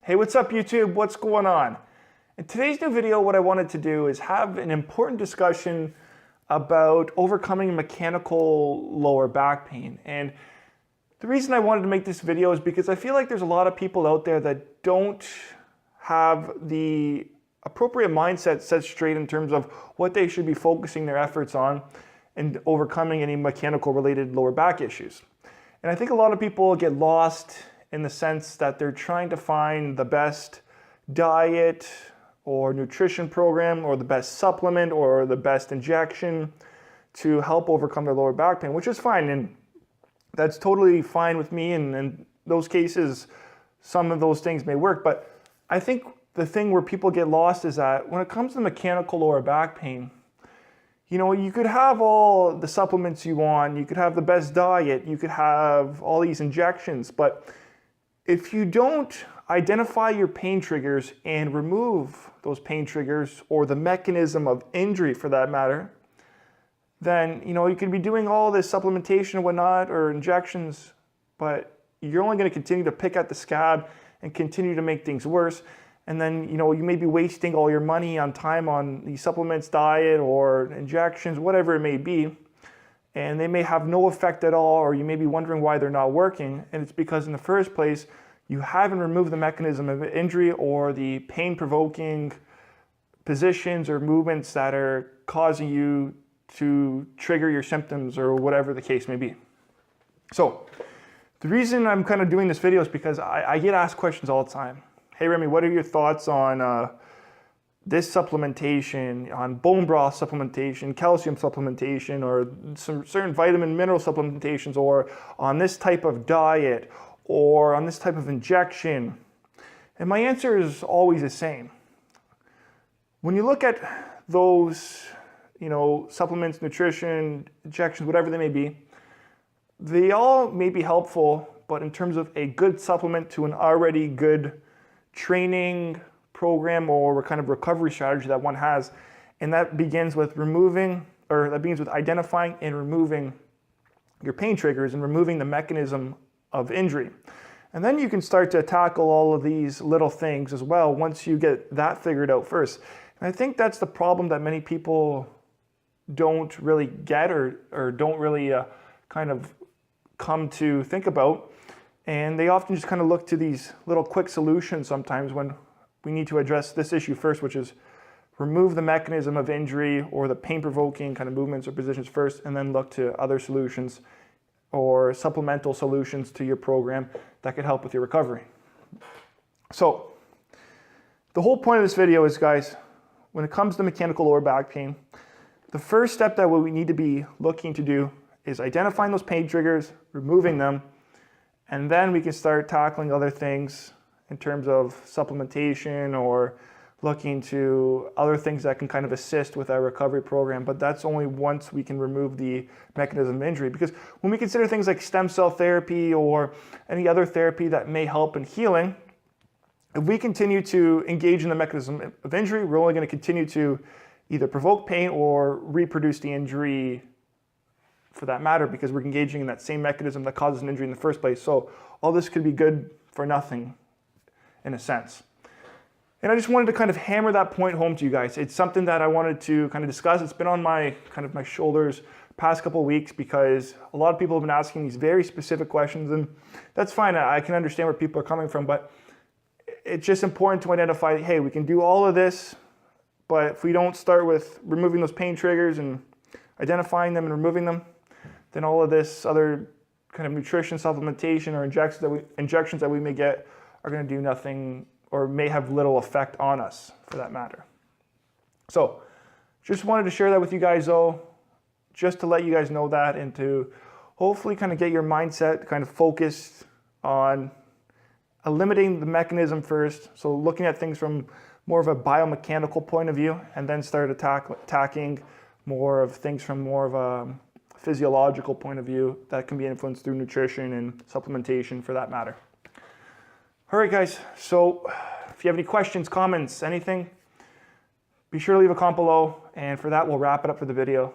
Hey, what's up YouTube? What's going on? In today's new video, what I wanted to do is have an important discussion about overcoming mechanical lower back pain. And the reason I wanted to make this video is because I feel like there's a lot of people out there that don't have the appropriate mindset set straight in terms of what they should be focusing their efforts on and overcoming any mechanical related lower back issues. And I think a lot of people get lost in the sense that they're trying to find the best diet or nutrition program or the best supplement or the best injection to help overcome their lower back pain, which is fine. And that's totally fine with me. And in those cases, some of those things may work. But I think the thing where people get lost is that when it comes to mechanical lower back pain, you know, you could have all the supplements you want, you could have the best diet, you could have all these injections, but if you don't identify your pain triggers and remove those pain triggers or the mechanism of injury for that matter, then, you know, you could be doing all this supplementation and whatnot or injections, but you're only going to continue to pick at the scab and continue to make things worse. And then, you know, you may be wasting all your money on time on these supplements, diet, or injections, whatever it may be. And they may have no effect at all, or you may be wondering why they're not working. And it's because in the first place, you haven't removed the mechanism of injury or the pain-provoking positions or movements that are causing you to trigger your symptoms or whatever the case may be. So the reason I'm kind of doing this video is because I get asked questions all the time. Hey Remi, what are your thoughts on this supplementation, on bone broth supplementation, calcium supplementation, or some certain vitamin mineral supplementations, or on this type of diet, or on this type of injection? And my answer is always the same. When you look at those, you know, supplements, nutrition, injections, whatever they may be, they all may be helpful, but in terms of a good supplement to an already good training program or kind of recovery strategy that one has, and that begins with identifying and removing your pain triggers and removing the mechanism of injury. And then you can start to tackle all of these little things as well once you get that figured out first. And I think that's the problem that many people don't really get or don't really kind of come to think about. And they often just kind of look to these little quick solutions sometimes when we need to address this issue first, which is remove the mechanism of injury or the pain-provoking kind of movements or positions first, and then look to other solutions or supplemental solutions to your program that could help with your recovery. So the whole point of this video is, guys, when it comes to mechanical lower back pain, the first step that we need to be looking to do is identifying those pain triggers, removing them, and then we can start tackling other things in terms of supplementation or looking to other things that can kind of assist with our recovery program. But that's only once we can remove the mechanism of injury. Because when we consider things like stem cell therapy or any other therapy that may help in healing, if we continue to engage in the mechanism of injury, we're only going to continue to either provoke pain or reproduce the injury for that matter, because we're engaging in that same mechanism that causes an injury in the first place. So all this could be good for nothing in a sense. And I just wanted to kind of hammer that point home to you guys. It's something that I wanted to kind of discuss. It's been on my shoulders past couple of weeks because a lot of people have been asking these very specific questions, and that's fine. I can understand where people are coming from, but it's just important to identify, hey, we can do all of this, but if we don't start with removing those pain triggers and identifying them and removing them, then all of this other kind of nutrition, supplementation, or injections that we may get are going to do nothing or may have little effect on us for that matter. So just wanted to share that with you guys though, just to let you guys know that and to hopefully kind of get your mindset kind of focused on eliminating the mechanism first. So looking at things from more of a biomechanical point of view, and then start attacking more of things from more of a physiological point of view that can be influenced through nutrition and supplementation for that matter. All right, guys, so if you have any questions, comments, anything, be sure to leave a comment below. And for that, we'll wrap it up for the video.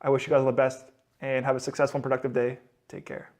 I wish you guys all the best and have a successful and productive day. Take care.